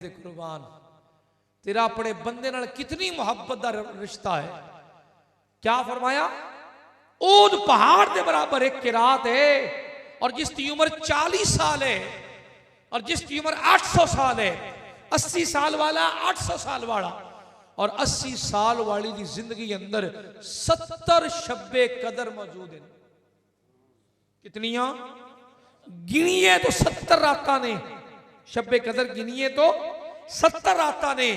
ते कुर्बान, तेरा अपने बंदे नाल कितनी मुहब्बत का रिश्ता है। क्या फरमाया? ओद पहाड़ के बराबर एक किरात है, और जिसकी उम्र 40 साल है और जिसकी उम्र 800 साल है, 80 साल वाला 800 साल वाला, और 80 साल वाली की जिंदगी अंदर 70 शब्बे कदर मौजूद है। कितनियां गिनिए तो 70 रात ने, शब्बे कदर गिनिए तो 70 रात ने।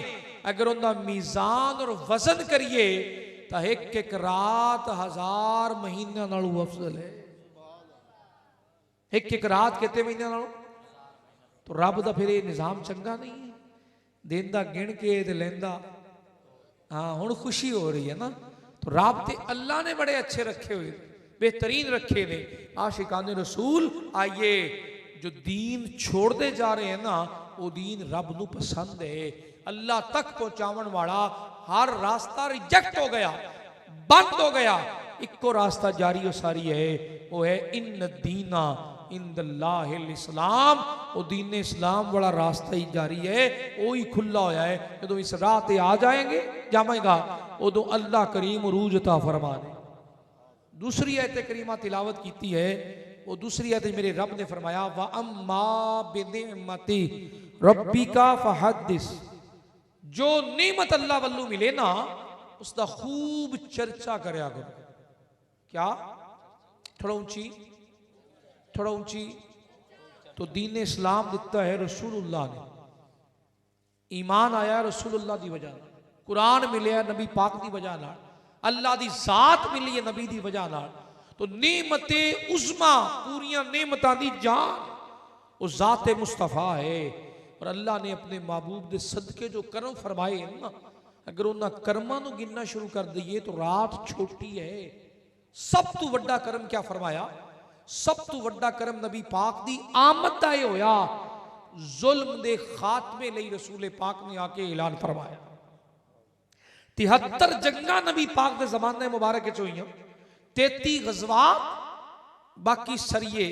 अगर उनका मीजान और वजन करिए तो एक एक रात 1000 महीनों नालों अफजल है। एक एक रात कितने महीनों नालों? तो रब का फिर ये निजाम चंगा नहीं है, देंदा गिन के ते लेंदा। हाँ हुण खुशी हो रही है ना, तो रब ते अल्लाह ने बड़े अच्छे रखे हुए, बेहतरीन रखे ने। आशिकाने रसूल आइए, जो दीन छोड़ते जा रहे हैं ना, वो दीन रब नू पसंद है। अल्लाह तक पहुंचावन वाला हर रास्ता रिजेक्ट हो गया, बंद हो गया, इको रास्ता जारी और सारी है, वो है इन दीना इंदल्लाहिल इस्लाम। वो दीन इस्लाम वाला रास्ता ही जारी है, वो ही खुला होया है। जो इस राह पे आ जाएंगे जाएगा, उदो अल्लाह करीम उरूज अता फरमा दे। दूसरी आयत करीमा तिलावत की है, वो दूसरी आयत मेरे रब ने फरमाया व अम्मा बिनिअमती रब्बिका फहद्दिस। जो नेमत अल्लाह वल्लू मिले ना, उसका खूब चर्चा करया करो। क्या? थोड़ा ऊंची, थोड़ा ऊंची। तो दीन इस्लाम दिता है रसूलुल्लाह ने, ईमान आया रसूलुल्लाह की वजह, कुरान मिले नबी पाक की वजह, अल्लाह की जात मिली है नबी की वजह। तो नेमते उज़मा, पूरिया नेमतां दी जान वो जाते मुस्तफा है। और अल्लाह ने अपने महबूब के सदके जो कर्म फरमाए ना, अगर उन्होंने कर्मां नूं गिनना शुरू कर दईए तो रात छोटी है। सब तो वड्डा कर्म क्या फरमाया? सब तो वड्डा कर्म नबी पाक दी आमद दा ये होया, जुल्म दे खात्मे लई रसूल पाक ने आके ऐलान फरमाया। 73 जंगा नबी पाक दे ज़माने मुबारक च होईयां, 33 गज़वात, बाकी सरिये।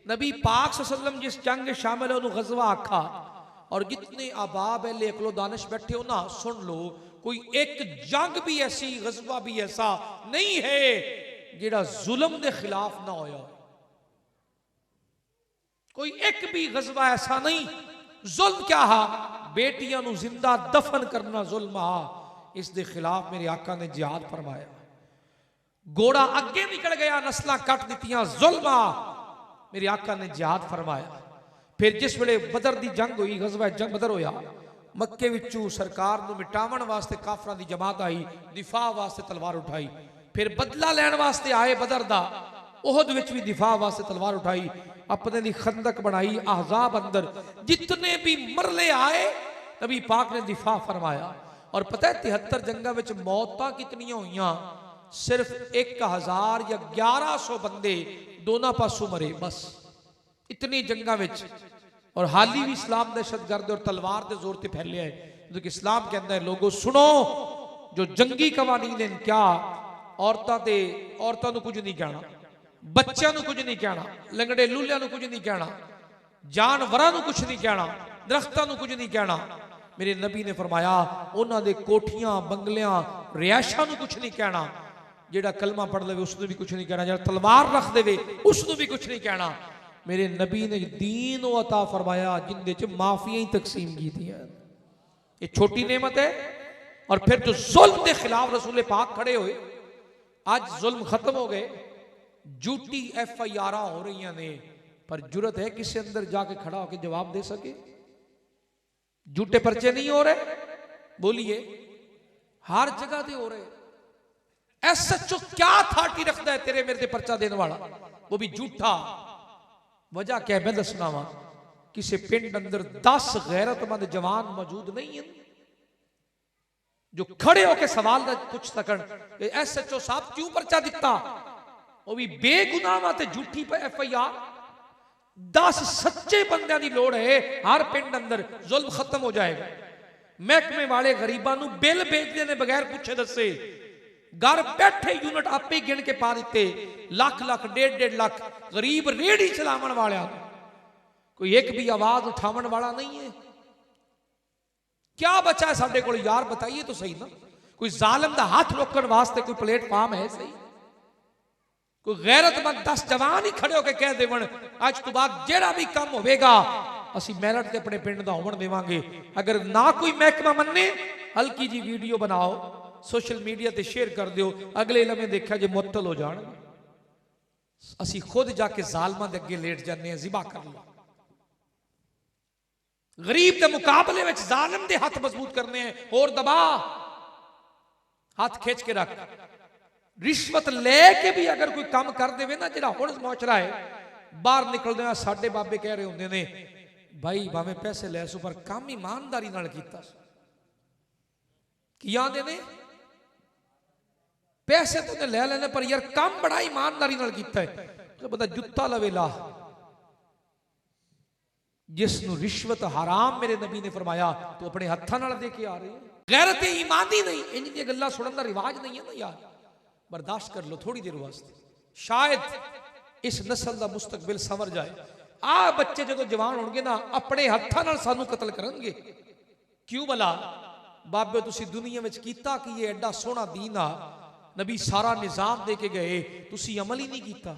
नबी पाक सल्लल्लाहु अलैहि वसल्लम जिस जंग शामिल है उन्होंने गज़वा आखा। और जितने अबाब अहले अक्लो दानिश बैठे हो ना, सुन लो, कोई एक जंग भी ऐसी, गज़वा भी ऐसा नहीं है जिहड़ा जुल्म दे खिलाफ ना होया। कोई एक भी गज़वा ऐसा नहीं। जुल्म क्या हा? बेटियां नू जिंदा दफन करना जुल्म हा, इस दे खिलाफ मेरे आका ने जिहाद फरमाया। घोड़ा अगे निकल गया, नस्ल कट दित्तियां, जुल्म आ, मेरे आका ने जिहाद फरमाया। फिर जिस वेले बदर की जंग हुई, गज़वा जंग बदर होया, मक्के विचों सरकार नूं मिटावन वास्ते काफरां दी जमात आई, दिफा वास्ते तलवार उठाई। फिर बदला लैण वास्ते आए बदर दा, ओहद विच भी दिफा वास्ते तलवार उठाई, अपने दी खंदक बनाई। ahzab अंदर जितने भी मरले आए, नबी पाक ने दिफा फरमाया। और पता है 73 जंगा विच मौतां कितनियां हुईयां? सिर्फ 1000 या 1100 बंदे दोनों पासों मरे, बस इतनी जंगा विच। और हाल ही भी इस्लाम दहशतगर्द और तलवार के जोर से फैलिया है। जो कि इस्लाम कहता है लोगों सुनो, जो जंगी कवानीन है, क्या औरतों को कुछ नहीं कहना, बच्चों को कुछ नहीं कहना, लंगड़े लूलिया कुछ नहीं कहना, जानवरों को कुछ नहीं कहना, दरख्तों को कुछ नहीं कहना। मेरे नबी ने फरमाया उन्होंने कोठियां बंगलियां रिहायशा कुछ नहीं कहना। जेड़ा कलमा पढ़ ले उसने भी कुछ नहीं कहना, जेड़ा तलवार रख दे उसने भी कुछ नहीं कहना। मेरे नबी ने दीन अता फरमाया जिंदे च माफिया ही तकसीम की थी। ये छोटी नेमत है। और फिर जो जुल्म के खिलाफ रसूल पाक खड़े हुए, आज जुल्म खत्म हो गए, झूठी FIR हो रही ने, पर जुरत है किसी अंदर जाके खड़ा होकर जवाब दे सके? झूठे पर्चे नहीं हो रहे, बोलिए, हर जगह से हो रहे। SHO क्या अथॉरिटी रखता है तेरे मेरे से पर्चा देने वाला, वो भी झूठा? वजह क्या है मैं दसना वा। किसी पिंड अंदर 10 गैरतमंद जवान मौजूद नहीं है जो खड़े होकर सवाल पूछ सकन SHO साहब क्यों पर्चा दिता, वो भी बेगुनाह ते झूठी FIR। 10 सच्चे बंदे की लोड़ है हर पिंड अंदर, जुल्म खत्म हो जाएगा। महकमे वाले गरीबों को बिल भेजते ने बगैर पूछे दसे, घर बैठे यूनिट आपे ही गिन के पा दिते, लाख लाख 1.5 लाख गरीब रेड़ी चलावन वाले, कोई एक भी आवाज उठावन वाला नहीं है। क्या बचा है साडे कोल यार, बताइए तो सही ना। कोई जालिम दा हाथ रोकण वास्ते कोई प्लेटफार्म है सही? कोई गैरतमंद 10 जवान ही खड़े होकर कह देवन अज तो बाद जेड़ा भी काम होवेगा असी मेरठ ते अपने पिंड दा होवन देवांगे। अगर ना कोई महकमा मन्ने, हल्की जी वीडियो बनाओ, सोशल मीडिया ते शेयर कर दियो, अगले लम्हे देखा जे मुअत्तल हो जाण। असी खुद जाके जालमां दे अगे लेट जाने, जिबा कर लो। गरीब के मुकाबले में जालिम दे हाथ मजबूत करने हैं, और दबा हाथ खींच के रख। रिश्वत लेके भी अगर कोई काम कर देवे ना, जिहड़ा हुण मुआशरा है, बाहर निकलदे आ साडे बाबे कह रहे होंदे ने भाई भावें पैसे लै सो पर काम ईमानदारी नाल कीता। की आंदे ने पैसे तो ले लेने पर यार काम बड़ा ईमानदारी नाल कीता है। तो बंदा जुत्ता लवे ला। जिसनु रिश्वत हराम मेरे नबी ने फरमाया तो अपने हत्थां नाल दे के आ रहे हैं। गैरत ईमानी नहीं, इंज दी गल्लां सुनन दा रिवाज नहीं है ना यार। बर्दाश्त कर लो थोड़ी देर वास्ते, शायद इस नस्ल का मुस्तकबिल संवर जाए। आ बच्चे जो जवान होंगे ना, अपने हत्थां नाल सानू कतल करनगे। क्यों भला बाबे तुसी दुनिया में कीता कि ये एडा सोहना दीन आ, नबी सारा निजाम दे के गए, तुसी अमल ही नहीं कीता।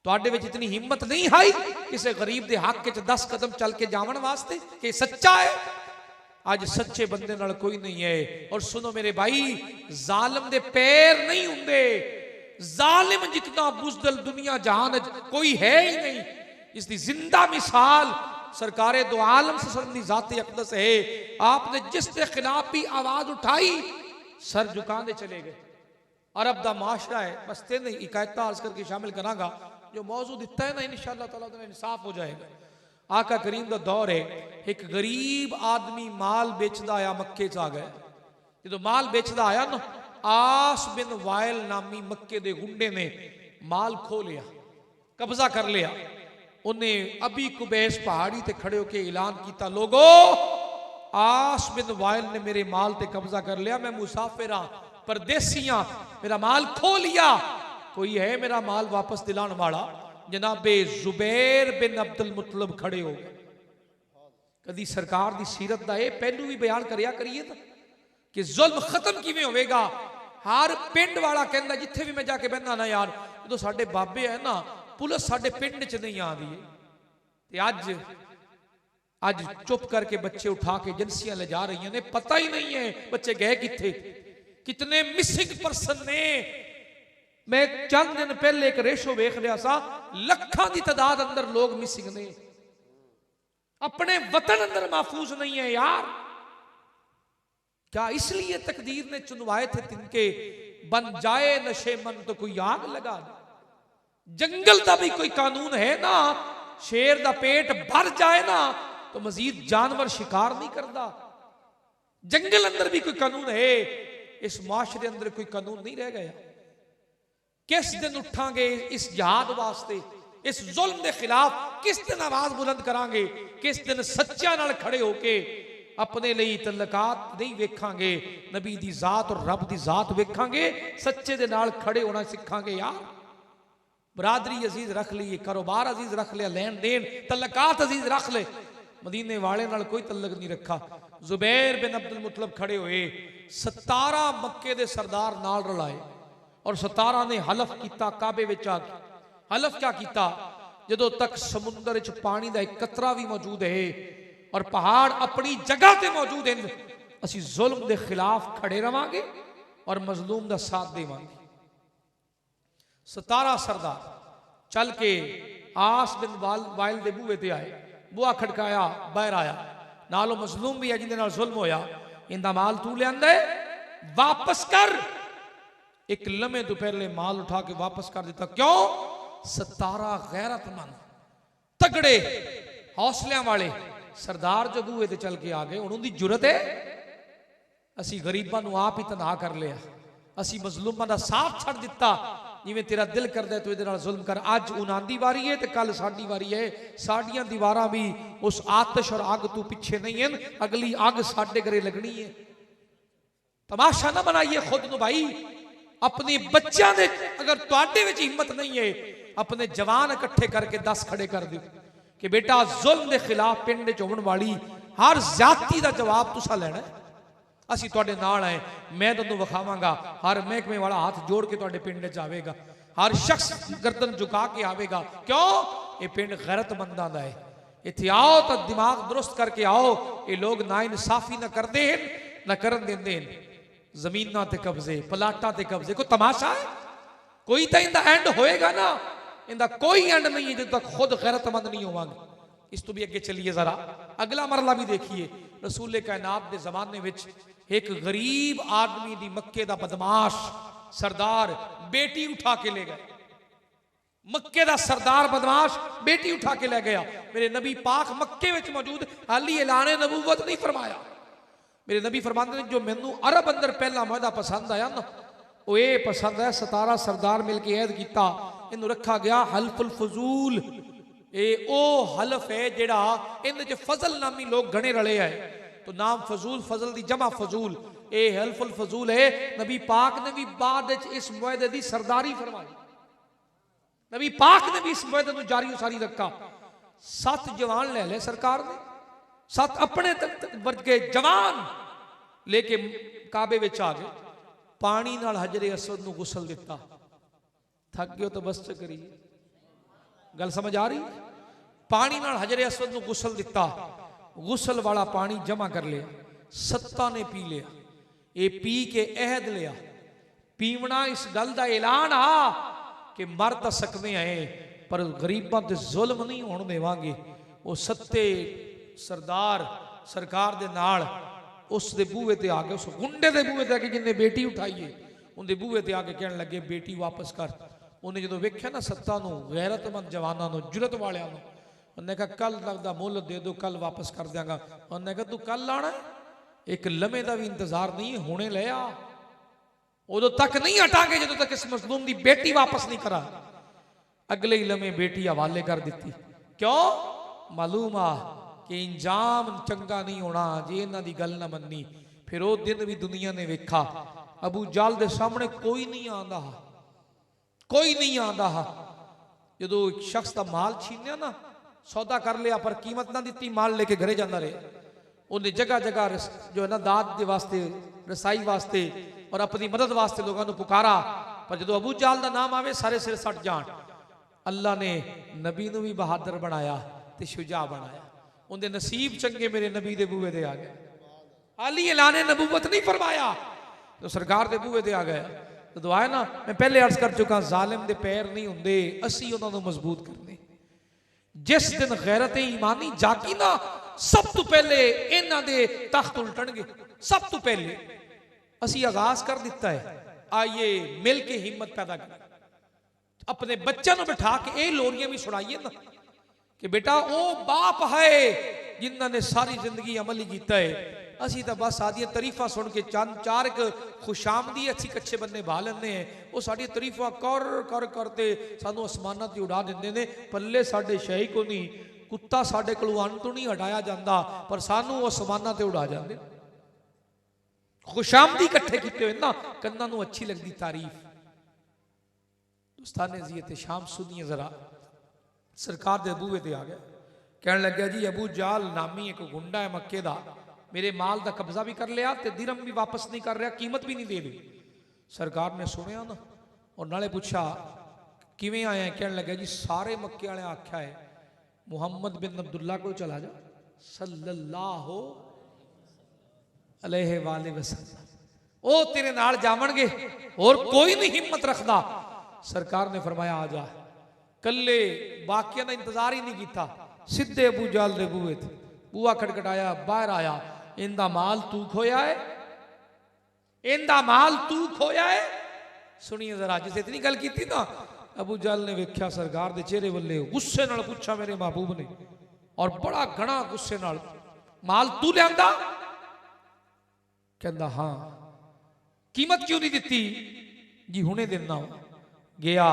तुहाडे विच इतनी हिम्मत नहीं आई किसी गरीब के हक च 10 कदम चल के जावन वास्ते कि सच्चा है। आज सच्चे बंदे नाल कोई नहीं है। और सुनो मेरे भाई, जालिम दे पैर नहीं हुंदे। जालिम जितना बुज़दिल दुनिया जहान कोई है ही नहीं। इसकी जिंदा मिसाल सरकारे दो आलम सल्लल्लाहु अलैहि ज़ात अक़दस है। आपने जिसके खिलाफ भी आवाज उठाई, सर झुकाने चले गए। अरब दा माशरा है। बस तीन इकायतां अर्ज करके शामिल करांगा, जो मौजू दिता है ना, इंशाअल्लाह ताला उहदा इंसाफ हो जाएगा। आका करीम दा दौर है, एक गरीब आदमी माल बेचदा आया, मक्के च आ गया। जो माल बेचदा आया ना, आस बिन वायल नामी मक्के दे गुंडे ने माल खो लिया, कब्जा कर लिया। उन्हें अभी कुबैस पहाड़ी ते खड़े होके ऐलान किया, लोगो आस बिन वायल ने मेरे माल ते कब्जा कर लिया, मैं मुसाफिर हाँ, परदेसी हाँ, मेरा माल खो लिया, कोई है मेरा माल वापस दिलाने वाला? जनाबे जुबैर बिन अब्दुल मुत्तलिब खड़े हो गए। कदी सरकार दी सीरत दा पहलू भी बयान करिया करिए था कि जुल्म खत्म किवें होवेगा। हर पिंड वाला कहंदा, जिथे भी मैं जाके बहना ना यार, जो साडे बाबे है ना, पुलिस साडे पिंड च नहीं आ रही है। अज चुप करके बच्चे उठा के एजेंसियां ले जा रही ने, पता ही नहीं है बच्चे गए किथे। कितने मिसिंग पर्सन ने। मैं चंद दिन पहले एक रेशो वेख लिया सा, लखां की तादाद अंदर लोग मिसिंग ने, अपने वतन अंदर महफूज नहीं है यार। क्या इसलिए तकदीर ने चुनवाए थे तिनके, बन जाए नशे मन तो कोई आग लगा दे। जंगल का भी कोई कानून है ना, शेर का पेट भर जाए ना तो मजीद जानवर शिकार नहीं करता। जंगल अंदर भी कोई कानून है, इस माशरे अंदर कोई कानून नहीं रह गया। किस दिन उठांगे इस जिहाद वास्ते, इस जुल्म के खिलाफ किस दिन आवाज बुलंद करांगे? किस दिन सच्चा नाल खड़े होके अपने लिए तलकात नहीं वेखांगे, नबी दी जात और रब दी जात वेखांगे, सच्चे दे नाल खड़े होना सिखांगे यार। बरादरी अजीज रख ली, कारोबार अजीज रख लिया, लेन देन तलकात अजीज रख ले, मदीने वाले नाल कोई तल्लक नहीं रखा। जुबैर बिन अब्दुल मुत्तलिब खड़े हुए, 17 मक्के दे सरदार नाल रलाए और 17 ने हलफ किया काबे विच आके। हलफ क्या किया? जदों तक समुंदर च पानी का एक कतरा भी मौजूद है और पहाड़ अपनी जगह ते मौजूद हैं, असी जुल्म के खिलाफ खड़े रवांगे और मजलूम का साथ देवांगे। 17 सरदार चल के आस बिन वाइल दे बूहे ते आए, बुआ खड़काया, बाहर आया, नालों मजलूम भी है जिंदे नाल जुल्म होया, इंदा माल तू लियांदा है, वापस कर। एक लम्हे तो पहले माल उठा के वापस कर दिता। क्यों? 17 गैरतमंद तगड़े हौसलियां वाले सरदार जो बूहे ते चल के आ गए। उन्होंने जुरत है, असी गरीबां नूं आप ही तनाह कर लिया, असी मजलूमां दा साथ छड़ दिता। जिवें तेरा दिल करदा है तू इहदे नाल जुल्म कर। अज उन्हां दी वारी है ते कल साडी वारी है। साडियां दीवारां भी उस आतिश और अग तू पिछे नहीं है, अगली अग साडे घरे लगनी है। तमाशा ना बनाइए खुद नूं भाई। अपने बच्चों दे अगर तुहाडे विच हिम्मत नहीं है, अपने जवान इकट्ठे करके 10 खड़े कर दो कि बेटा जुल्म के खिलाफ पिंड च होने वाली हर जाति का जवाब तुसा लेना है। असी तुहाडे नाल आए, मैं तुहानू विखावांगा। हर महकमे वाला हाथ जोड़ के तुहाडे पिंड च आवेगा, हर शख्स गर्दन झुका के आवेगा। क्यों? ये पिंड गैरतमंदां दा है। इत्थे आओ तो दिमाग दुरुस्त करके आओ। ये लोग ना इंसाफी ना करते हैं ना करन देंदे हैं। जमीनां ते कब्जे, प्लाटां ते कब्जे, कोई तमाशा है? कोई तो इनका एंड होएगा ना, इनका कोई एंड नहीं है जब तक खुद गैरतमंद नहीं होवांगे। इस तो भी अगे चलिए जरा, अगला मरला भी देखिए। रसूल कायनात के जमाने विच एक गरीब आदमी दी मक्के दा बदमाश सरदार बेटी उठा के ले गए। मक्के दा सरदार बदमाश बेटी उठा के ले गया। मेरे नबी पाक मक्के विच मौजूद, हाली ऐलाने नबूवत नहीं फरमाया। मेरे नबी फरमाते हैं जो मैनू अरब अंदर पहला मुआदा पसंद आया ना, वो ये पसंद है 17 सरदार मिल के ऐद किया, इनू रखा गया हल्फुल फजूल। ये ओ हल्फ है जेड़ा इन फजल नामी लोग घने रले है। तो नाम फजूल, फजल दी जमा फजूल, ये हल्फुल फजूल है। नबी पाक ने भी बाद इस मुआदे दी सरदारी फरमाई। नबी पाक ने भी इस मुआदे को जारी उसारी रखा। 7 जवान ले ले सरकार ने, 7 अपने वर्ग के जवान लेके काबे विच आ गए। पानी नाल हजरे असवद नू गुसल दिता। थक गए तो बस च करिए, गल समझ आ रही? पानी नाल हजरे असवद नू गुसल दिता। गुसल वाला पानी जमा कर लिया, 7 ने पी लिया। ये पी के अहद लिया पीवना इस गल का ऐलान आ कि मर तो सकते हैं पर गरीबों ते जुल्म नहीं होने देवांगे। वो 7 सरदार सरकार दे नाल उस दे बूहे ते आके, उस गुंडे दे बूहे ते आके जिन्हें बेटी उठाई है उनके बूहे ते आके कहने लगे बेटी वापस कर। उन्हें जो वेख्या ना 7 नू, गैरतमंद जवानों नू, जुरत वालियां नू, उन्हें कहा कल लगता मुल दे दो, कल वापस कर देंगा। उन्हें कहा तू कल आना, एक लम्हे का भी इंतजार नहीं, हुणे ले आ। उदों तक नहीं हटांगे जो तक इस मजलूम की बेटी वापस नहीं करा। अगले ही लम्हे बेटी हवाले कर दी। क्यों? मालूम आ कि इंजाम चंगा नहीं होना जे इन्हां दी गल ना मन्नी। फिर वो दिन भी दुनिया ने वेखा, अबू जाल दे सामने कोई नहीं आंदा, कोई नहीं आंदा। जो एक शख्स का माल छीनिया ना, सौदा कर लिया पर कीमत ना दी, माल लेके घरे जाता रहे। उन्हें जगह जगह जो है ना दाद के वास्ते, रसाई वास्ते और अपनी मदद वास्ते लोगों को पुकारा, पर जो अबू जाल का नाम आवे सारे सिर सट जान। अल्लाह ने नबी नू भी बहादुर बनाया ते शुजा बनाया। उनके नसीब चंगे मेरे नबी दे बूहे दे आ गए। हाली ऐलाने नबूवत नहीं फरमाया तो सरकार दे बूहे दे आ गया। तो दुआ है ना, मैं पहले अर्ज कर चुका, जालिम दे पैर नहीं होंदे, असी उन्होंने मजबूत करने। जिस दिन गैरत ईमानी जागी ना, सब तो पहले इन्हां दे तख्त उल्टणगे। सब तो पहले असी आगाज कर दिता है। आइए मिल के हिम्मत पैदा करें, अपने बच्चों को बिठा के ये लोरियां भी सुनाइए ना कि बेटा वो बाप है जिन्होंने सारी जिंदगी अमल ही किया है। असी तो बस आदि तरीफा सुन के चंद चार खुशामदी अच्छी कच्चे बन्ने बहा लेंगे हैं। वो साड़ी तरीफा कर कर करते सानू आसमाना ते उड़ा देंगे ने। पल्ले साडे शही को नहीं, कुत्ता साडे कोलों अन्न तो नहीं हटाया जाता पर सानू आसमाना ते उड़ा जाते। खुशामदी इकट्ठे किए हुए ना, कन्ना नू अच्छी लगती तारीफ। दोस्ताने ज़ियत शाम सुनिए जरा। सरकार दे बूहे ते आ गया, कहने लगे जी अबू जाल नामी एक गुंडा है मक्के दा, मेरे माल का कब्जा भी कर लिया ते दिरम भी वापस नहीं कर रहा, कीमत भी नहीं दे रही। सरकार ने सुनिया ना और नाले पूछा किवें आया है? कहने लगे जी सारे मक्के वाले आख्या है मुहम्मद बिन अब्दुल्ला को चला जा सल्लल्लाहु अलैहि वसल्लम, ओ तेरे नाल जावणगे और कोई नहीं हिम्मत रखता। सरकार ने फरमाया आ जा। कल्ले बाकिया का इंतजार ही नहीं किया, सीधे अबू जाल दे बूहे थे, बूहा खटखटाया, बाहर आया। इंदा माल तू खोया है, इंदा माल तू खोया है। सुनिए जरा, जिसे इतनी गल की थी ना, अबू जाल ने वेख्या सरकार दे चेहरे वाले, गुस्से नाल पूछा मेरे महबूब ने और बड़ा घना गुस्से नाल, माल तू लियांदा? कहंदा हाँ। कीमत क्यों नहीं दी? जी हुणे देना। गया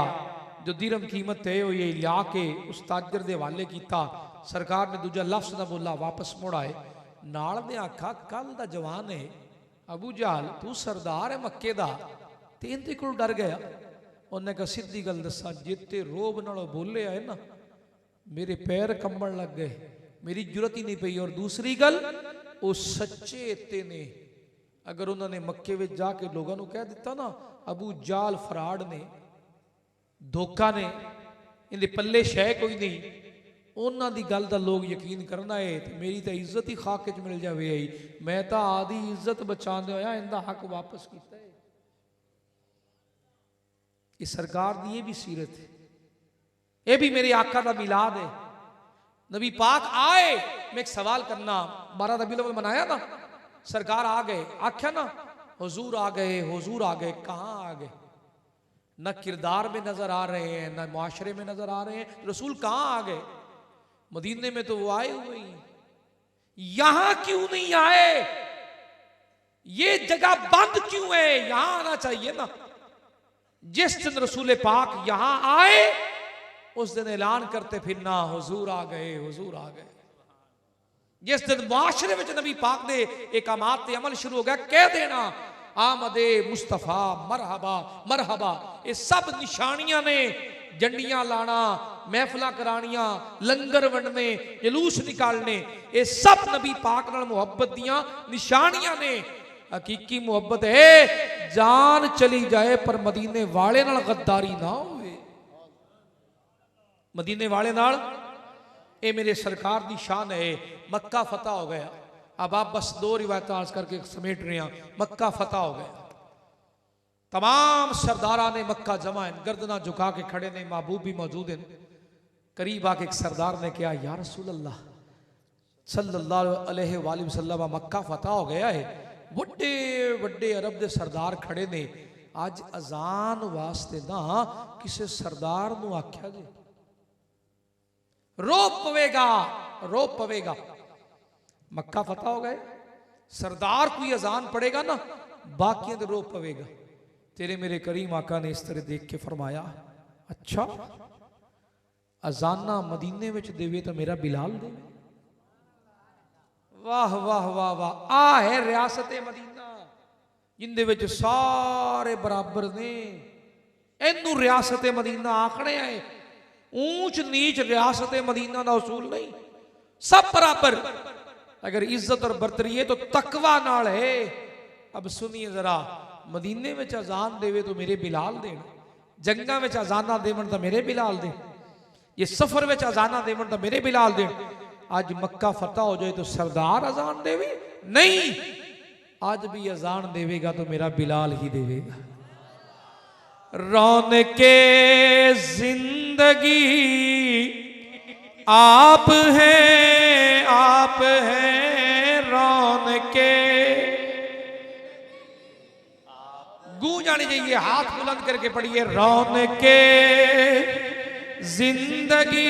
जो दिरम कीमत है वो ये लिया के उस ताजर के हवाले किया। सरकार ने दूजा लफ्ज ना बोला, वापस मुड़ आए। नाल ने आखा कल दा जवान है अबू जाल, तू सरदार है मक्के दा, ते इनते कोल डर गया। उन्हें कहा सीधी गल दसा, जिते रोब नालों बोले आए ना मेरे पैर कंबन लग गए। मेरी जरूरत ही नहीं पई। और दूसरी गल, वो सच्चे इत्ते ने, अगर उन्होंने मक्के में जाके लोगों को कह दिता ना अबू जाल फराड ने, धोखा ने, इनके पल्ले शह कोई नहीं, उन्हों की गल का लोग यकीन करना है तो मेरी तो इज्जत ही खाके च मिल जाए आई। मैं तो आदि इज्जत बचाने होया इनका हक वापस किया है। ये सरकार की ये भी सीरत है, ये भी मेरे आका का मिलाद है। नबी पाक आए, मैं एक सवाल करना, 12 रबीउल अव्वल मनाया ना, सरकार आ गए, आख्या ना हुजूर आ गए, हुजूर आ गए, कहाँ आ गए? न किरदार में नजर आ रहे हैं, न मुआशरे में नजर आ रहे हैं, रसूल कहाँ आ गए? मदीने में तो वो आए हुए ही, यहां क्यों नहीं आए? ये जगह बंद क्यों है? यहां आना चाहिए ना। जिस दिन रसूल पाक यहां आए उस दिन ऐलान करते फिरना हुजूर आ गए, हुजूर आ गए। जिस दिन मुआशरे में नबी पाक ने एक अमात अमल शुरू हो गया, कह देना आमदे मुस्तफा मरहबा मरहबा। ये सब निशानियां ने, जंडियां लाना, महफिल करानियां, लंगर वंडने, जुलूस निकालने, ये सब नबी पाक नाल मुहब्बत दियां निशानियां ने। हकीकी मुहब्बत है जान चली जाए पर मदीने वाले नाल गद्दारी ना होवे। मदीने वाले नाल, ये मेरे सरकार की शान है। मक्का फतह हो गया, अब आप बस 2 रिवायत आज करके समेट रहे हैं। मक्का फतह हो गया, तमाम सरदारा ने मक्का जमा है, गर्दना झुका के खड़े ने, महबूब भी मौजूद हैं। करीब आके एक सरदार ने कहा या रसूल अल्लाह सल्लल्लाहु अलैहि वसल्लम मक्का फतह हो गया है, वड्डे वड्डे अरब के सरदार खड़े ने, अज अजान वास्ते ना किसी सरदार नूं आख्या जी, रो पवेगा, रो पवेगा। मक्का फतह हो गए, सरदार कोई अजान पड़ेगा ना बाकी तो रो पवेगा। तेरे मेरे करीम आका ने इस तरह देख के फरमाया, अच्छा अजाना मदीने में देवे तो मेरा बिलाल दे। वाह वाह वाह वाह, आ है रियासत मदीना जिंदे विच सारे बराबर ने। इनू रियासत मदीना आखने आए, ऊंच नीच रियासत मदीना का उसूल नहीं, सब बराबर। अगर इज्जत और बरतरी है तो तकवा नाल है। अब सुनिए जरा, मदीने में अजान देवे तो मेरे बिलाल देन, जंगा में अजाना देवन तो मेरे बिलाल दे, ये सफर में अजाना देवन तो मेरे बिलाल देन। आज मक्का फतह हो जाए तो सरदार अजान देवे नहीं, आज भी अजान देवेगा तो मेरा बिलाल ही देवेगा। रौनके जिंदगी आप हैं, आप हैं रौनके। गूंज आनी चाहिए, हाथ बुलंद करके पढ़िए, रौनके जिंदगी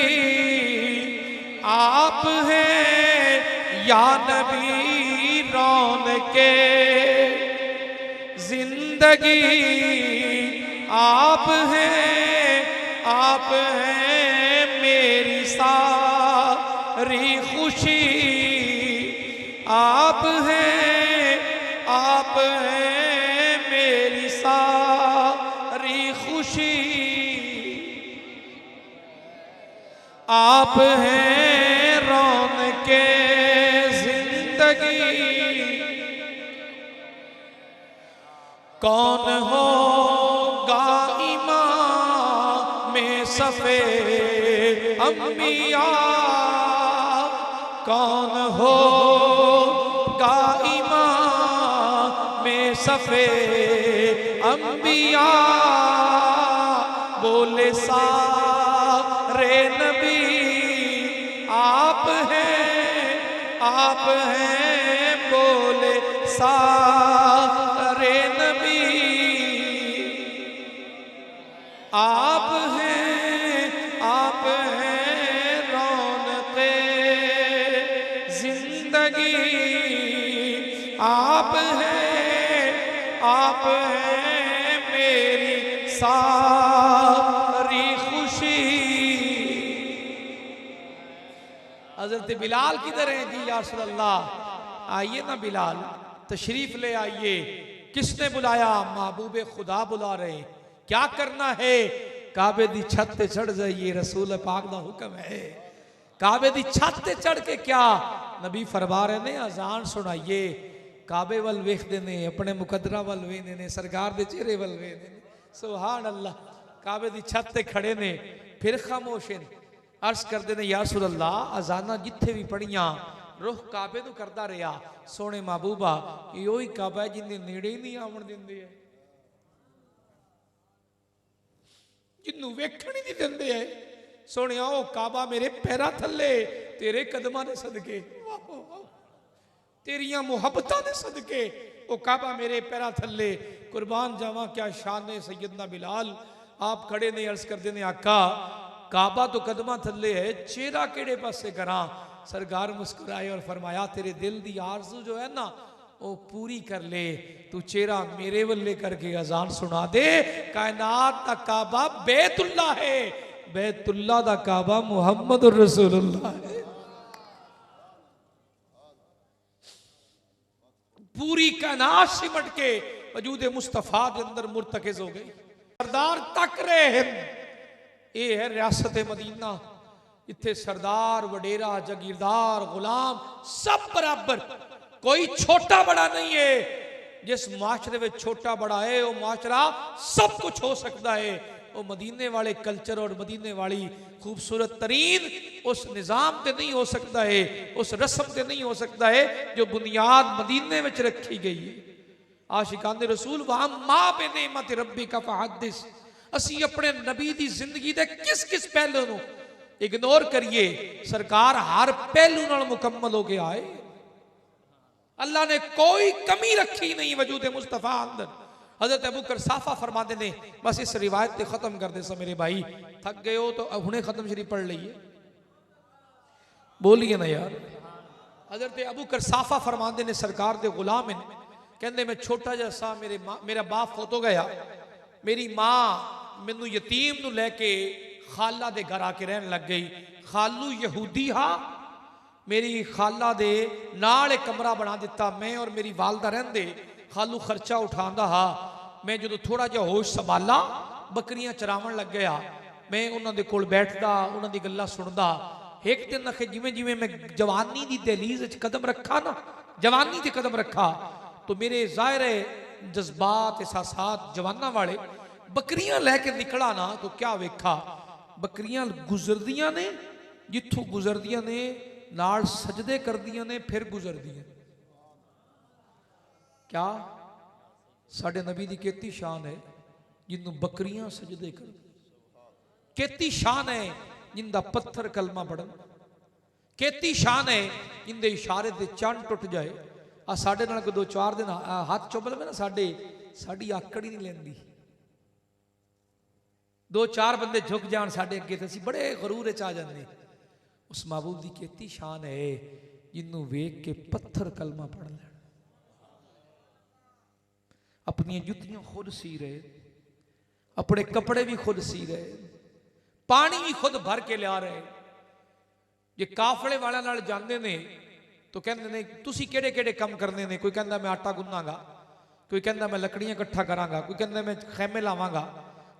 आप हैं या नबी, रौनके जिंदगी आप हैं, आप हैं मेरी सारी खुशी, आप हैं, आप हैं मेरी सारी खुशी, आप हैं रौनके जिंदगी। कौन होगा इमाम में सफे अंबिया, कौन होगा इमाम में सफे अंबिया। बोले सारे नबी आप हैं, आप हैं, बोले सारे नबी आप हैं, आप हैं रौनके जिंदगी, आप हैं, आप हैं मेरी सारी खुशी। हजरत बिलाल किधर हैं जी या रसूल अल्लाह? आइए ना बिलाल, तशरीफ ले आइए। किसने बुलाया? महबूबे खुदा बुला रहे हैं। क्या करना है? काबे दी छत पे चढ़ जाइए, रसूल पाक दा हुक्म है। काबे दी छत ते चढ़ के क्या नबी फरमा रहे ने अजान सुनाइए, काबे वल वेखदे ने, अपने मुकद्दरा वल वेखदे ने, सरकार दे चेहरे वल वेखदे ने। सुभान अल्लाह। काबे दी छत ते खड़े ने, फिर खामोश ने, अर्ज करते ने या रसूल अल्लाह अजाना जिथे भी पढ़ियां रुख काबे नूं करदा रहा, सोने महबूबा यो ही काबा है जिन्हें नेड़े ही नहीं आवन दिंदे है, जिन्नू वेखण ही नहीं दिंदे है। सोने ओ काबा मेरे पैरां थल्ले तेरे कदमां दे सदके, तेरियां मुहब्बतां दे सदके ओ काबा मेरे पैरां थल्ले, कुर्बान जावा क्या शान है सैयदना बिलाल। आप खड़े ने, अर्ज करते ने आका काबा तो कदमां थल्ले है, चेहरा केड़े पासे करा। सरकार मुस्कुराए और फरमाया तेरे दिल दी आरज़ू जो है ना वो पूरी कर ले, तू चेहरा मेरे वल्ले करके अजान सुना दे। कायनात दा काबा बैतुल्ला है, बैतुल्ला दा काबा मुहम्मद रसूलुल्लाह है। पूरी कायनात सिमट के वजूद मुस्तफा के अंदर मुर्तकिज हो गई। सरदार तक रहे हैं, ये है रियासत मदीना, इत्थे सरदार वडेरा जागीरदार गुलाम सब बराबर, कोई छोटा बड़ा नहीं है। जिस माशरे में छोटा बड़ा है वो माशरा सब कुछ हो सकता है। वो मदीने वाले कल्चर और मदीने वाली खूबसूरत तरीन उस निज़ाम से नहीं हो सकता है, उस रस्म से नहीं हो सकता है जो बुनियाद मदीने में रखी गई है। आशिकान रसूल वहां मां बेनेमत रब्बी का फहदिस, असी अपने नबी की जिंदगी के किस किस पहलू को इग्नोर करिए, सरकार हर पहलू नाल मुकम्मल हो गया है। अल्लाह ने कोई कमी रखी नहीं वजूद मुस्तफा अंदर। हजरत अबू बकर साफा फरमाते ने, बस इस रिवायत से खत्म कर दे। मेरे भाई थक गए हो तो हुणे खत्म शरीफ पढ़ लीजिए, बोलिए ना यार। हजरत अबू बकर साफा फरमाते ने सरकार दे गुलाम ने, कहते मैं छोटा जिहा सा, मेरा बाप फौत हो गया, मेरी मां मैनू यतीम नू लैके खाला दे घर आके रहन लग गई। खालू यहूदी हा, मेरी खाला दे नाल एक कमरा बना दिता, मैं और मेरी वालदा रहंदे, खालू खर्चा उठांदा हा। मैं जो थोड़ा जिहा होश संभाला बकरियां चरावन लग गया, मैं उन्हां दे कोल बैठदा, उन्हां दी गल्लां सुनदा। एक दिन आखे जिवें जिवें मैं जवानी दी दहलीज च कदम रखा ना, जवानी ते कदम रखा तो मेरे ज़ाहिर जज्बात एहसासात जवाना वाले बकरियां लैके निकला ना, तो क्या वेखा बकरियां गुजरदियां ने, जिथों गुजरदियां ने नाल सजदे करदियां ने, फिर गुजरदियां। क्या साडे नबी दी केती शान है जिन्हों बकरियां सजदे कर, केती शान है जिंदा पत्थर कलमा पढ़न, केती शान है जिंदे इशारे से चंद टुट जाए। आ साडे नाल कोई 2-4 दिन हाथ चुभ लवे ना, साडी आकड़ ही नहीं लेंदी। 2-4 बंदे झुक जान साडे अगे ते असीं बड़े गरूर च आ जांदे। उस महबूब की केती शान है जिन्हों वेख के पत्थर कलमा पढ़ लैण। अपनी जुत्तियां खुद सी रहे, अपने कपड़े भी खुद सी रहे, पानी भी खुद भर के लिया रहे। जे काफले वाले नाल जांदे ने तो कहते ने तुसी केड़े केड़े काम करने ने, कोई कहता मैं आटा गुन्नागा, कोई कहता मैं लकड़ियां इकट्ठा करांगा, कोई कहता मैं खैमे लावांगा।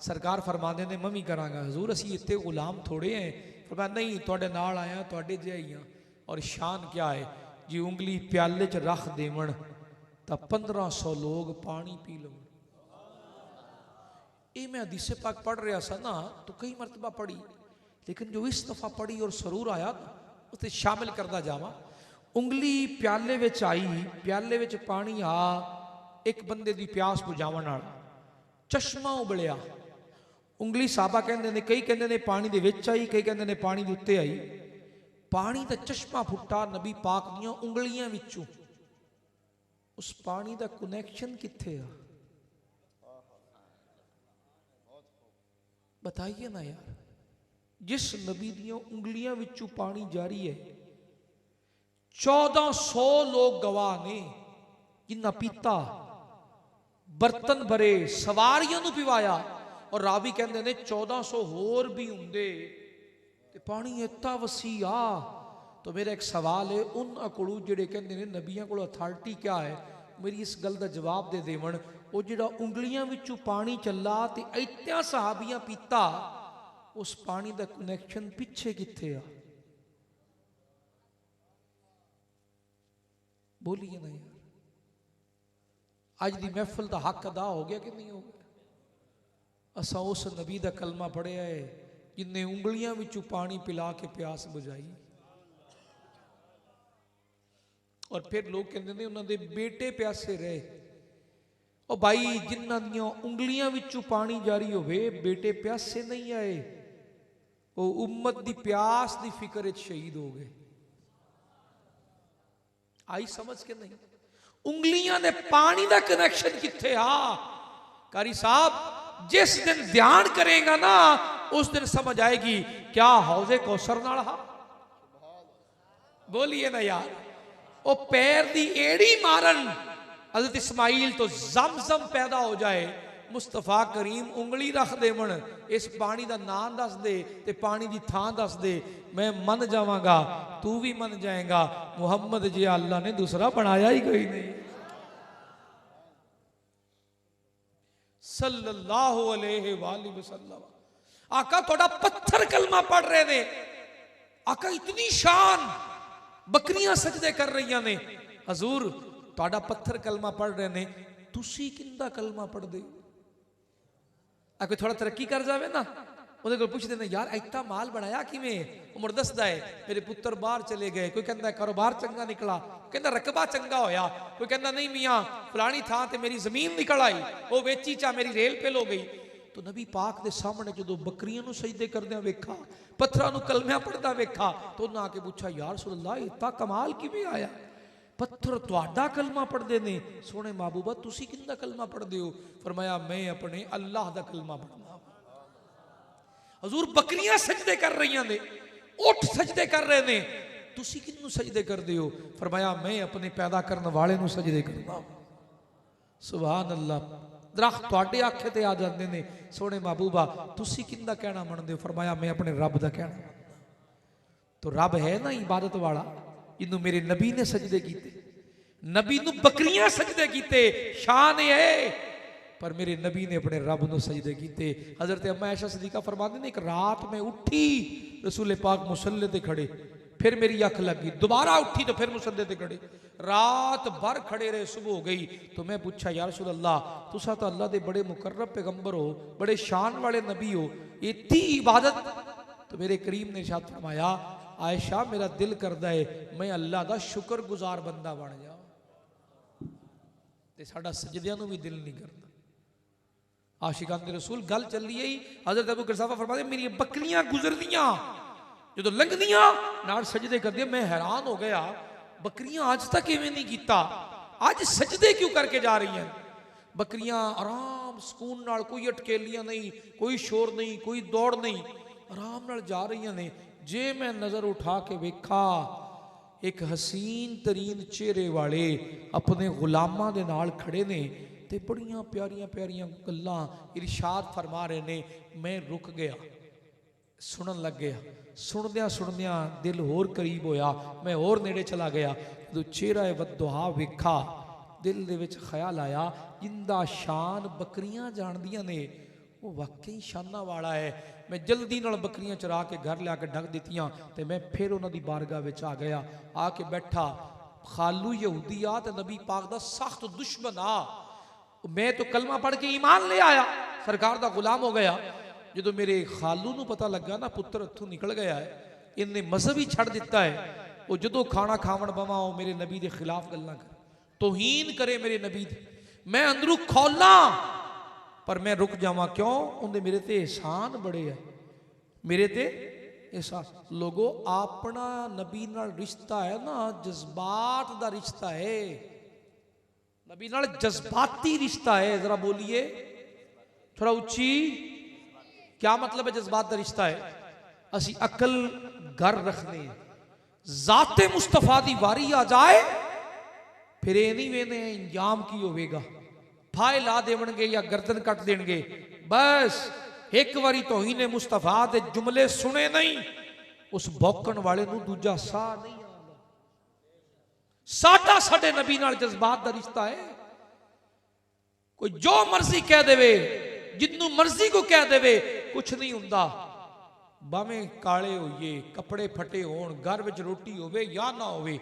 सरकार फरमाते ने मैं भी करांगा। हजूर असी इतने गुलाम थोड़े हैं। फरमाया नहीं, तुहाडे नाल आया, तुहाडे जिहा ही हां। और शान क्या है जी, उंगली प्याले च रख देवन तो 1500 लोग पानी पी लो। ये मैं हदीसे पाक पढ़ रहा सा ना तो कई मरतबा पढ़ी, लेकिन जो इस दफा पढ़ी और सरूर आया उसे शामिल करता जावा। उंगली प्याले विच आई, प्याले विच पानी आ, एक बंदे की प्यास बुझावन वाला चश्मा उबलिया। उंगली साहबा कहते ने, कई कहते ने पानी दे विच आई, कई कहते ने पानी दे उत्ते आई। पानी का चश्मा फुटा नबी पाक दियां उंगलियां विचों। उस पानी का कनैक्शन कित्थे आ बताइए ना यार। जिस नबी दियां उंगलियां विचों पानी जारी है, 1400 लोग गवाह ने जिन्ना पीता, बर्तन भरे, सवारियां नूं पिवाया। और रावी कहते ने 1400 होर भी हुंदे ते पानी इतना वसी आ। तो मेरा एक सवाल है उन्हां कोलों जिहड़े कहते ने नबियां कोल अथॉरिटी क्या है, मेरी इस गल का जवाब दे देवन। वो जिहड़ा उंगलियां विचों पानी चला ते इत्तियां सहाबियां पीता, उस पानी का कनैक्शन पिछे कित्थे आ? बोलिए ना यार, अज की महफिल का हक अदा हो गया कि नहीं हो गया? असा उस नबी का कलमा पढ़िया है जिन्हें उंगलियां विचों पानी पिला के प्यास बुझाई। और फिर लोग कहते हैं उन्होंने बेटे प्यासे रहे। और भाई जिन्हों दियां उंगलियां विचों पानी जारी होवे बेटे प्यासे नहीं आए, वो उम्मत की प्यास की फिक्र शहीद हो गए। आई समझ के नहीं? उंगलियां दे पानी का कनेक्शन किथे आ? कारी साहब जिस दिन ध्यान करेगा ना उस दिन समझ आएगी क्या हौजे कौसर नाल हा। बोलिए ना यार, वो पैर दी एड़ी मारन हज़रत इस्माइल तो जमजम पैदा हो जाए, मुस्तफा करीम उंगली रख देवन, इस पानी का नाम दस दे ते पानी की थां दस दे, मैं मन जावांगा तू भी मन जाएगा। मुहम्मद जी अल्लाह ने दूसरा बनाया ही कोई नहीं। सल्लल्लाहु अलैहि वसल्लम। आका थोड़ा पत्थर कलमा पढ़ रहे ने, आका इतनी शान, बकरियां सजदे कर रही ने। हजूर थोड़ा पत्थर कलमा पढ़ रहे ने, तुसी किंदा कलमा पढ़ दे? कोई थोड़ा तरक्की कर जाए ना, ਉਹਦੇ ਕੋਲ ਪੁੱਛਦੇ ਨੇ यार इतना माल बनाया किवें? उमर दसदा है मेरे पुत्र बाहर चले गए, कोई कहता कारोबार चंगा निकला, कहता रकबा चंगा होया, कोई कहता नहीं मियाँ फलानी थां ते मेरी जमीन निकल आई, वो वेची चा मेरी रेल फेल हो गई। तो नबी पाक के सामने जो बकरियां नूं सजदे करदे वेखा, पत्थरां नूं कलमियां पढ़दा वेखा, तो उन्हां आके पूछा यार रसूल अल्लाह इतना कमाल किवें आया? पत्थर तुहाडा कलमा पढ़दे ने, सोने महबूबा तुसी किंदा कलमा पढ़दे हो? फरमाया मैं अपने अल्लाह दा कलमा पढ़ना। हजूर बकरियां सजदे कर रही ने, उठ सजदे कर रहे ने, तुसी किन्नू सजदे करदे हो? फरमाया मैं अपने पैदा करने वाले नूं सजदे करना। सुभान अल्लाह। दरख्त तुहाडे आखे ते आ जांदे ने, सोने महबूबा तुसी किंदा कहना मनदे हो? फरमाया मैं अपने रब दा कहना। तो रब है ना इबादत वाला, जिन्नू मेरे नबी ने सजदे कीते, नबी नूं बकरियां सजदे कीते, शान है। पर मेरे नबी ने अपने रब नूं सजदे कीते। हजरत अम्मा आयशा सदीका फरमाते हैं एक रात में उठी, रसूल पाक मुसल्ले ते खड़े, फिर मेरी अख लगी, दोबारा उठी तो फिर मुसल्ले ते खड़े, रात भर खड़े रहे, सुबह हो गई। तो मैं पूछा या रसूल अल्लाह तुसा तो अल्लाह दे बड़े मुकर्रब पैगंबर हो, बड़े शान वाले नबी हो, इतनी इबादत? तो मेरे करीम ने इरशाद फरमाया आयशा मेरा दिल करदा है मैं अल्लाह दा शुक्रगुजार बंदा बन जाऊं, ते साडा सजदियां नूं भी दिल नहीं करता। आशिकान दे रसूल गल चली ही, हजरत अबू करसाफा फरमाते मेरी बकरियां गुजरदियां जो लंघदियां नाल सजदे करदियां, मैं हैरान हो गया बकरियां आज तक इवें नहीं कीता, आज सजदे क्यों करके जा रही हैं? बकरियां आराम सुकून नाल, कोई अटकेलियां नहीं, कोई शोर नहीं, कोई दौड़ नहीं, आराम नाल जा रही ने। जे मैं नजर उठा के वेखा एक हसीन तरीन चेहरे वाले अपने गुलामां दे नाल खड़े ने, ते बड़ियां प्यारियां प्यारियां गल्लां इरशाद फरमा रहे ने, मैं रुक गया, सुनन लग गया, सुनदियां सुनदियां दिल होर करीब होया, मैं होर नेड़े चला गया। जो चेहरा वद्दुहा वेखा दिल दे विच ख्याल आया जिंदा शान बकरियां जानदियां ने वो वाकई शाना वाला है। मैं जल्दी नाल बकरियां चरा के घर लिया के ढक दित्तियां, ते मैं फिर उन्हां दी बारगाह विच आ गया, आके बैठा। खालू यहूदी आ ते नबी पाक दा सख्त दुश्मन आ, मैं तो कलमा पढ़ के ईमान ले आया, सरकार दा गुलाम हो गया। जो मेरे खालू नूं पता लगा ना पुत्र हथों निकल गया है, इन्हें मजहब ही छड़ दिता है, वो जो खाना खावन बवा वो मेरे नबी के खिलाफ गल्लां करे, तौहीन करे मेरे नबी दी, मैं अंदरों खौला पर मैं रुक जावा, क्यों? उन्हें मेरे ते एहसान बड़े है, मेरे ते एहसान। लोगो अपना नबी नाल रिश्ता है ना जज्बात दा रिश्ता है, नबी नाल जज्बाती रिश्ता है। जरा बोलिए थोड़ा उच्ची, क्या मतलब है जज्बात का रिश्ता है? असी अकल घर रखने, जाते मुस्तफा दी वारी आ जाए फिर ये नहीं वेने इंजाम की होवेगा, फाए ला देवणगे या गर्दन कट देणगे, बस एक बारी तौहीन मुस्तफा दे जुमले सुने नहीं उस भौकण वाले नूं दूजा साह नहीं आंदा। साडा साडे नबी नाल जज्बात दा रिश्ता है। कोई जो मर्जी कह देवे, जिन्नू मर्जी को कह देवे, कुछ नहीं हुंदा, भावें काले होइए, कपड़े फटे होण, घर विच रोटी होवे या ना होवे,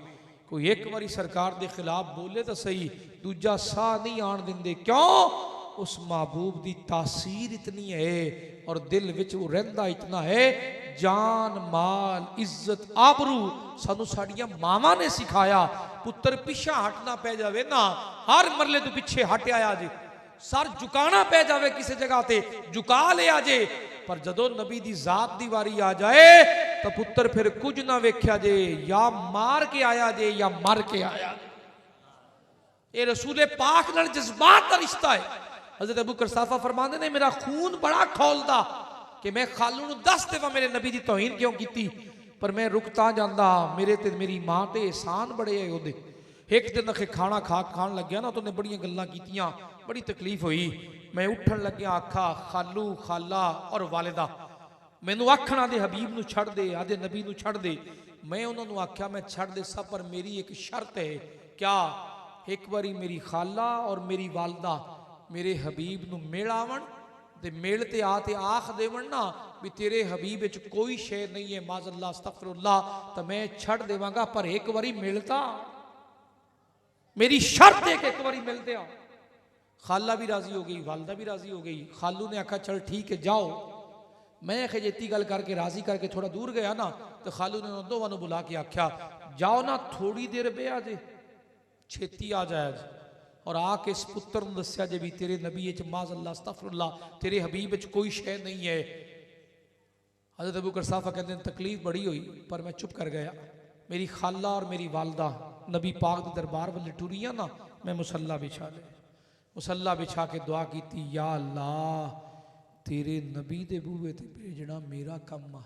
कोई एक बारी सरकार के खिलाफ बोले तो सही, दूजा साह नहीं आन देंगे। क्यों? उस महबूब की तासीर इतनी है और दिल विच वो रहिंदा इतना है। जान माल इज्जत आबरू सानू साड़ियां मावां ने सिखाया। पुत्र पिछा हटना पै जावे ना, हर मरले तो पिछे हट आया जे। सर झुकाना पै जावे किसी जगह ते झुका लिया जे। पर जदों नबी दी जात दी वारी आ जाए तो पुत्र फिर कुछ ना वेख्या जे, या मार के आया जे या मर के आया। ये रसूले पाक नाल जज्बात का रिश्ता है। हज़रत अबू करसाफा फरमाते ने मेरा खून बड़ा खौलदा कि मैं खालू नूं दस देवां मेरे नबी दी तौहीन क्यों की, पर मैं रुकता जांदा। मेरे ते मेरी मां ते एहसान बड़े है ओदे। एक दिन अखे खाना खान लग्या ना तो उन्हें बड़ियां गल्लां कीतियां, बड़ी तकलीफ हुई। मैं उठन लग्या आखा खालू खाला और वालिदा मैनू आखना दे हबीब नूं छड़ दे, आदे नबी नूं छड़ दे। मैं उन्होंने आख्या मैं छड़ दे सब, पर मेरी एक शर्त है। क्या? एक बारी मेरी खाला और मेरी वालदा मेरे हबीब नूं मिल आवन ते मिल ते आते आख देवन ना भी तेरे हबीब विच कोई शे नहीं है, माज़अल्लाह अस्तगफिरुल्लाह, तो मैं छड़ देवांगा। पर एक बारी मिलता, मेरी शर्त है कि एक बारी मिलते आओ। खाला भी राजी हो गई, वालदा भी राजी हो गई। खालू ने आखा चल ठीक है जाओ। मैं खजेती गल करके राजी करके थोड़ा दूर गया ना तो खालू ने दोवां नूं बुला के आख्या जाओ ना थोड़ी देर बेआ जे, छेती आ जाए। और आके इस पुत्र ने दस्या जे भी तेरे नबी माज़अल्लाह अस्तगफिरुल्लाह तेरे हबीब विच कोई शै नहीं है। हज़रत अबू करसाफा कहते हैं तकलीफ बड़ी हुई पर मैं चुप कर गया। मेरी खाला और मेरी वालदा नबी पाक के दरबार वाले टुरियां ना, मैं मुसल्ला बिछा ले, मुसल्ला बिछा के दुआ की, या अल्लाह तेरे नबी दे बूहे ते भेजना मेरा काम आ,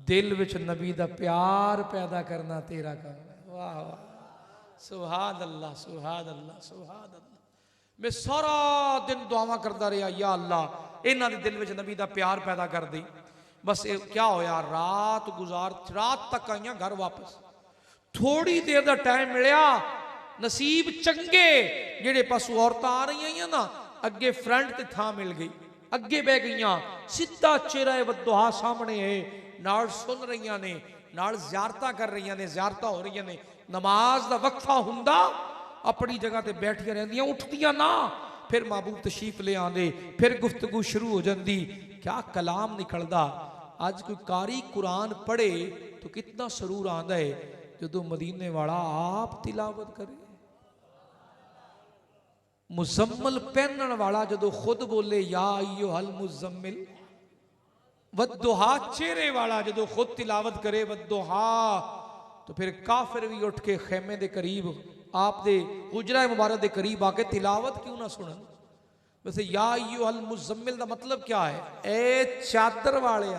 दिल विच नबी दा प्यार पैदा करना तेरा काम है। वाह वाह, सुभान अल्लाह सुभान अल्लाह सुभान अल्लाह। मैं सारा दिन दुआवां करता रहा, या अल्लाह इन्हां दे दिल विच नबी दा प्यार पैदा कर दी। बस क्या होया, रात गुजार, रात तक आईया घर वापस। थोड़ी देर का टाइम मिलया, नसीब चंगे जेड़े पासों औरतां आ रही हैं ना, अगे फ्रंट ते थां मिल गई, अगे बह गई, सीधा चेहरा वद्दुहा सामने है, नाल सुन रही ने, नाल ज़ियारतां कर रही ने, ज़ियारतां हो रही ने। नमाज का वक्फा हुंदा अपनी जगह ते बैठिया रहंदियां, उठदियां ना, फिर महबूब तशरीफ ले आंदे, फिर गुफ्तगू शुरू हो जाती। क्या कलाम निकलदा। अज कोई कारी कुरान पढ़े तो कितना सरूर आंदा है जो मदीने वाला आप तिलावत करे। मुजम्मल पहनन वाला जो खुद बोले या अय्युहल मुजम्मिल, वद्दुहा चेहरे वाला जो खुद तिलावत करे वद्दुहा, तो फिर काफिर भी उठ के खेमे के करीब आप दे हुजरा मुबारक के करीब आके तिलावत क्यों ना सुनन। वैसे या अय्युहल मुजम्मिल का मतलब क्या है? ए चादर वाले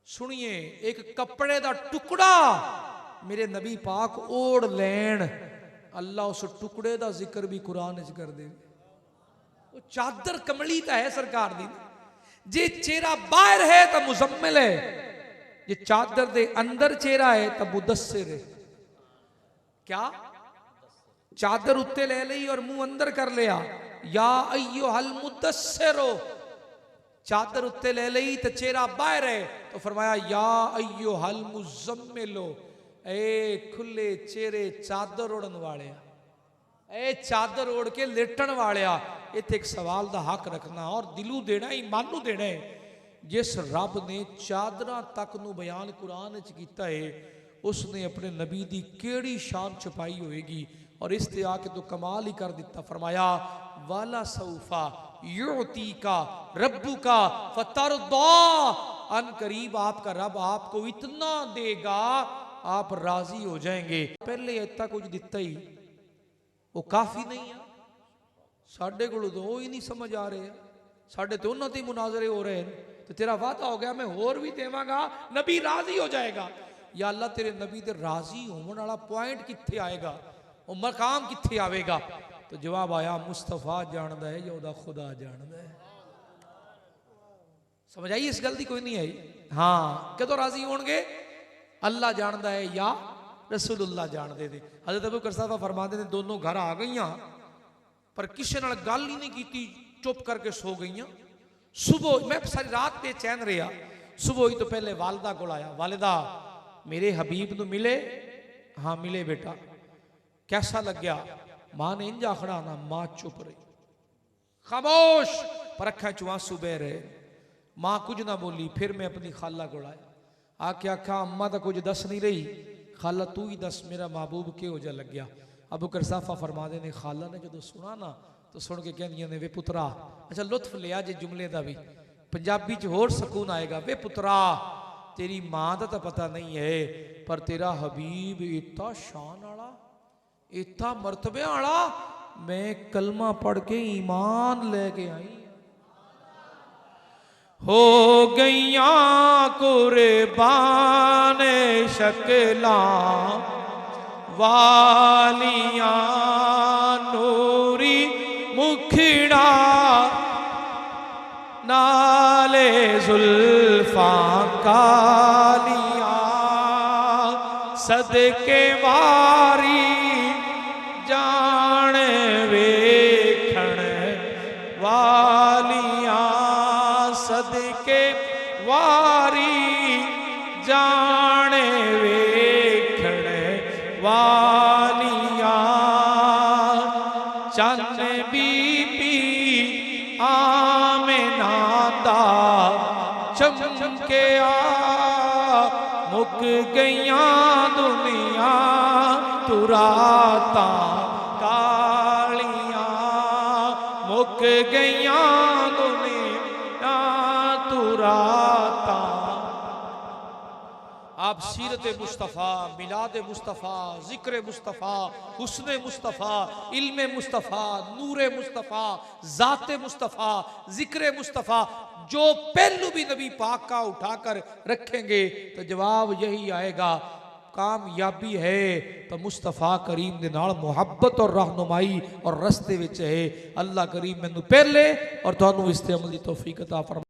सुनिए, एक कपड़े का टुकड़ा मेरे नबी पाक ओढ़ लैन, अल्लाह उस टुकड़े का जिक्र भी कुरान च कर दे। वो चादर कमली तो है सरकार दी, जे चेहरा बाहर है तो मुजम्मिल है, जे चादर दे अंदर चेहरा है तो मुदस्सिर है। क्या? चादर उत्ते ले ली और मुंह अंदर कर लिया, या अय्युहल मुदस्सिरो, चादर उत्ते ले ली तो चेहरा बाहर है, तो फरमाया या अय्युहल मुजम्मिलो, ए खुले चेहरे चादर ओढ़न वाले, ए चादर ओढ़ के लेटन वाले। इत्थे एक सवाल का हक रखना और दिलू देना, ईमानू देना है। जिस रब ने चादर तक नू बयान कुरान च कीता है, उसने अपने नबी की केड़ी शान छुपाई होएगी। और इस ते आके तो कमाल ही कर दिता। फरमाया वाला सऊफा युती का रब्बू का फतरदा, अन करीब आपका रब आपको इतना देगा आप राजी हो जाएंगे। पहले इतना कुछ दिता ही वो काफ़ी नहीं है। साढ़े को तो ही नहीं समझ आ रहे, साढ़े तो उन्होंने ही मुनाजरे हो रहे हैं। तो तेरा वादा हो गया मैं होर भी देवांगा, नबी राजी हो जाएगा। या अल्लाह तेरे नबी दे राजी होने वाला पॉइंट कित्थे आएगा, वो मकाम कित्थे आवेगा? तो जवाब आया मुस्तफा जानदा है या उदा खुदा जानदा है। समझ आई इस गल की? कोई नहीं आई। हाँ, कदों राजी होणगे? अल्लाह जानदा है या रसूलुल्लाह जानदे ने। हज़रत अबू करसाफा फरमाते ने दोनों घर आ गई पर किसी नाल गल ही नहीं की, चुप करके सो गई। सुबह मैं सारी रात बेचैन रहा, सुबह ही तो पहले वालदा को आया, वालिदा मेरे हबीब नू मिले, हाँ मिले बेटा, कैसा लग गया? मां ने इंजा खड़ा ना, मां चुप रही, खामोश, पर अखा चु आंसू बह रहे। मां कुछ ना बोली। फिर मैं अपनी खाला को आया, आके आखा अम्मा तो कुछ दस नहीं रही, खाला तू ही दस मेरा महबूब के हो जा लग गया। अबू करसाफा फरमाते ने खाला ने जो सुना ना तो सुन के कहनिया ने वे पुत्रा, अच्छा लुत्फ लिया जे जुमले का भी, पंजाबी च होर सकून आएगा। वे पुत्रा तेरी मां का तो पता नहीं है, पर तेरा हबीब इतना शान वाला, इतना मरतबे वाला, मैं कलमा पढ़ के ईमान लेके आई। हो गईया कुर्बान शक्ला वालिया, नूरी मुखड़ा नाले जुल्फा कालिया, सदके वारी जान वेखण वालिया, सदके वारी जान वेखण वालिया, चन बीबी आमिना दा चमकिया, मुक गईया दुनिया तुराता कालिया, मुक गईया दुनिया तुराता। आप सीरत मुस्तफ़ा, मिलाद मुस्तफ़ा, जिक्र मुस्तफ़ा, हुस्न मुस्तफ़ा, इल्म मुस्तफ़ा, नूर मुस्तफ़ा, ज़ात मुस्तफ़ा, जिक्र मुस्तफ़ा, जो पहलू भी नबी पाक का उठाकर रखेंगे तो जवाब यही आएगा, कामयाबी है तो मुस्तफ़ा करीम दे नाल मुहब्बत और रहनुमाई और रस्ते विच है। अल्लाह करीम मैनू पहले और तुहानू इस ते अमल दी तौफीक अता फरमाए।